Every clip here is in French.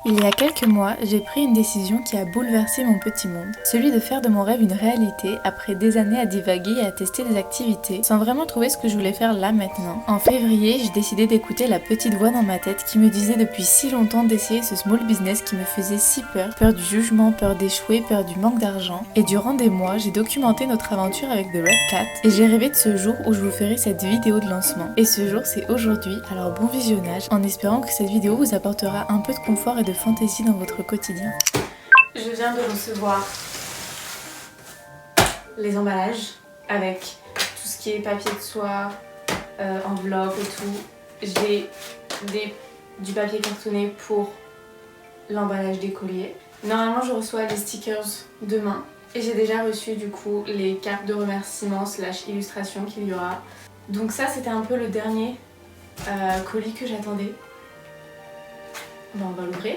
Il y a quelques mois, j'ai pris une décision qui a bouleversé mon petit monde. Celui de faire de mon rêve une réalité après des années à divaguer et à tester des activités sans vraiment trouver ce que je voulais faire là maintenant. En février, j'ai décidé d'écouter la petite voix dans ma tête qui me disait depuis si longtemps d'essayer ce small business qui me faisait si peur. Peur du jugement, peur d'échouer, peur du manque d'argent. Et durant des mois, j'ai documenté notre aventure avec The Red Cat et j'ai rêvé de ce jour où je vous ferai cette vidéo de lancement. Et ce jour, c'est aujourd'hui, alors bon visionnage, en espérant que cette vidéo vous apportera un peu de confort et de fantaisie dans votre quotidien. Je viens de recevoir les emballages avec tout ce qui est papier de soie, enveloppe et tout. J'ai du papier cartonné pour l'emballage des colliers. Normalement je reçois les stickers demain et j'ai déjà reçu du coup les cartes de remerciement / illustration qu'il y aura. Donc ça c'était un peu le dernier colis que j'attendais. Bon, on va l'ouvrir.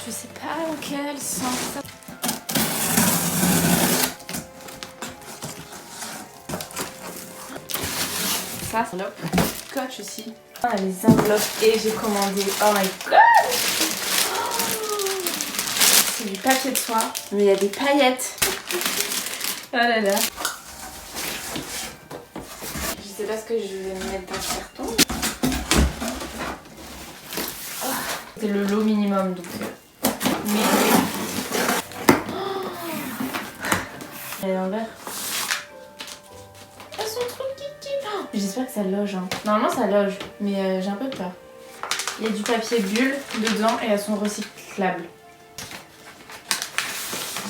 Je sais pas dans quel sens ça. Ça, c'est l'enveloppe. Scotch aussi. On a les enveloppes et j'ai commandé. Oh my god! C'est du papier de soie, mais il y a des paillettes. Oh là là. Je sais pas ce que je vais mettre dans ce carton. Oh, c'est le lot minimum donc. Mais. Elle est à l'envers. Ah, son truc kiki. Oh, j'espère que ça loge. Hein. Normalement ça loge, mais j'ai un peu peur. Il y a du papier bulle dedans et elles sont recyclables.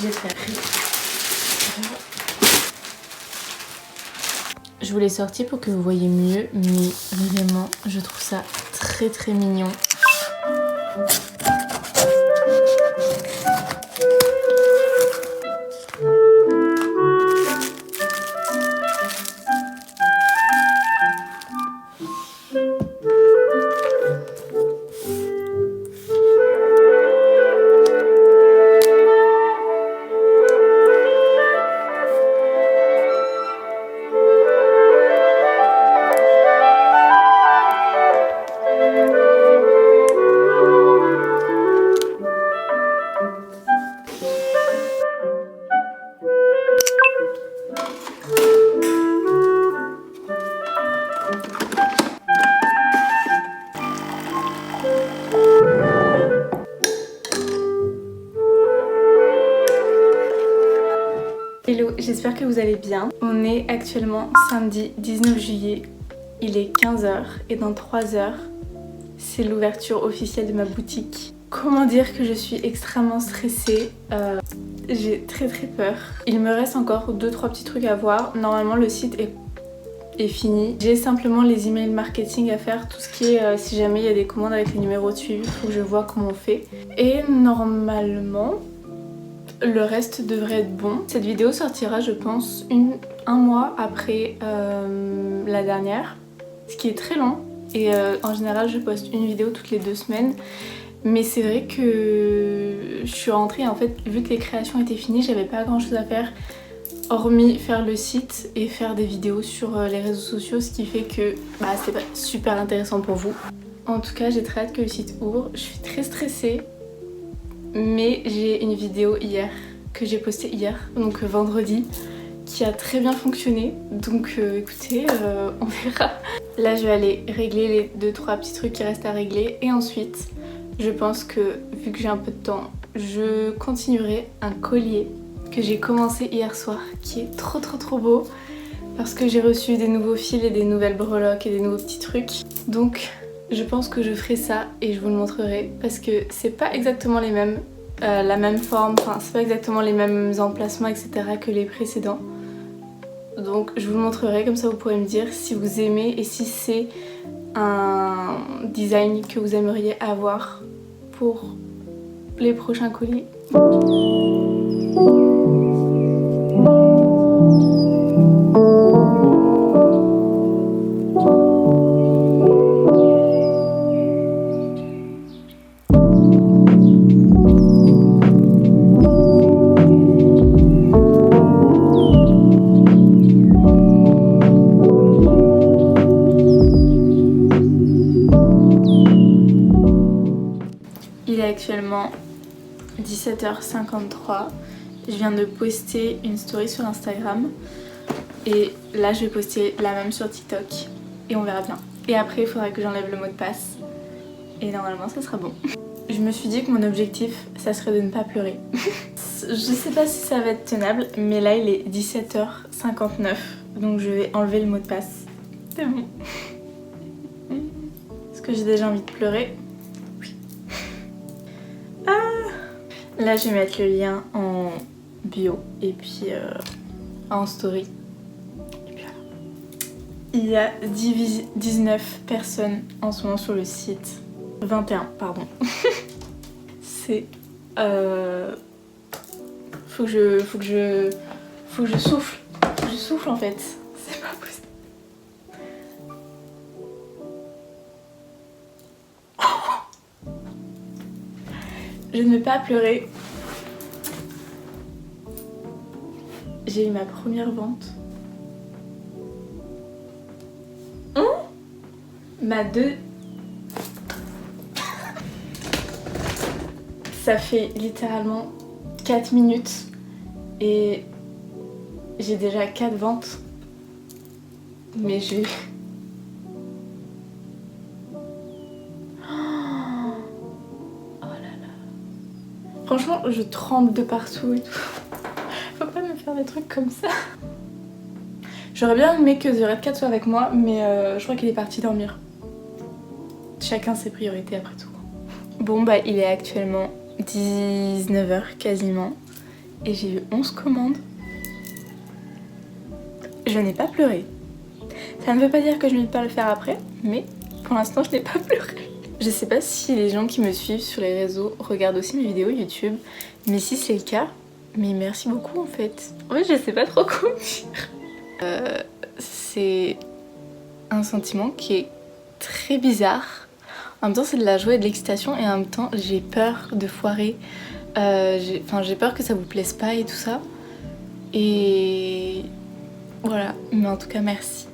J'ai très pris. Je vous l'ai sorti pour que vous voyez mieux, mais vraiment, je trouve ça très très mignon. Hello, j'espère que vous allez bien. On est actuellement samedi 19 juillet, il est 15h et dans 3h, c'est l'ouverture officielle de ma boutique. Comment dire que je suis extrêmement stressée, j'ai très peur. Il me reste encore 2-3 petits trucs à voir. Normalement le site est fini. J'ai simplement les emails marketing à faire, tout ce qui est si jamais il y a des commandes avec les numéros de suivi, il faut que je vois comment on fait. Et normalement, le reste devrait être bon. Cette vidéo sortira je pense un mois après la dernière, ce qui est très long. Et en général je poste une vidéo toutes les 2 semaines. Mais c'est vrai que je suis rentrée en fait, vu que les créations étaient finies, j'avais pas grand chose à faire. Hormis faire le site et faire des vidéos sur les réseaux sociaux, ce qui fait que c'est pas super intéressant pour vous. En tout cas j'ai très hâte que le site ouvre, je suis très stressée. Mais j'ai une vidéo hier, que j'ai postée hier, donc vendredi, qui a très bien fonctionné. Donc écoutez, on verra. Là je vais aller régler les 2-3 petits trucs qui restent à régler. Et ensuite, je pense que vu que j'ai un peu de temps, je continuerai un collier que j'ai commencé hier soir, qui est trop beau. Parce que j'ai reçu des nouveaux fils et des nouvelles breloques et des nouveaux petits trucs. Donc je pense que je ferai ça et je vous le montrerai parce que c'est pas exactement les mêmes, la même forme, enfin c'est pas exactement les mêmes emplacements etc que les précédents. Donc je vous le montrerai, comme ça vous pourrez me dire si vous aimez et si c'est un design que vous aimeriez avoir pour les prochains colis. actuellement 17h53. Je viens de poster une story sur Instagram. Et là, je vais poster la même sur TikTok. Et on verra bien. Et après, il faudra que j'enlève le mot de passe. Et normalement, ça sera bon. Je me suis dit que mon objectif, ça serait de ne pas pleurer. Je sais pas si ça va être tenable, mais là, il est 17h59. Donc je vais enlever le mot de passe. C'est bon. Est-ce que j'ai déjà envie de pleurer? Oui. Ah, là, je vais mettre le lien en bio et puis en story. Et puis voilà. Il y a 19 personnes en ce moment sur le site. 21, pardon. C'est... Faut que je souffle. Je souffle en fait. C'est pas possible. Je ne vais pas pleurer. J'ai eu ma première vente. Ma deux... Ça fait littéralement 4 minutes et j'ai déjà 4 ventes. Mais j'ai... Oh là là. Franchement, je tremble de partout et tout. Faut pas me faire des trucs comme ça. J'aurais bien aimé que The Red Cat soit avec moi, mais je crois qu'il est parti dormir. Chacun ses priorités après tout. Bon bah il est actuellement 19h quasiment et j'ai eu 11 commandes. Je n'ai pas pleuré. Ça ne veut pas dire que je ne vais pas le faire après, mais pour l'instant je n'ai pas pleuré. Je sais pas si les gens qui me suivent sur les réseaux regardent aussi mes vidéos YouTube, mais si c'est le cas, mais merci beaucoup en fait. En fait je sais pas trop quoi dire. C'est un sentiment qui est très bizarre. En même temps c'est de la joie et de l'excitation et en même temps j'ai peur de foirer. J'ai peur que ça vous plaise pas et tout ça. Et voilà, mais en tout cas merci.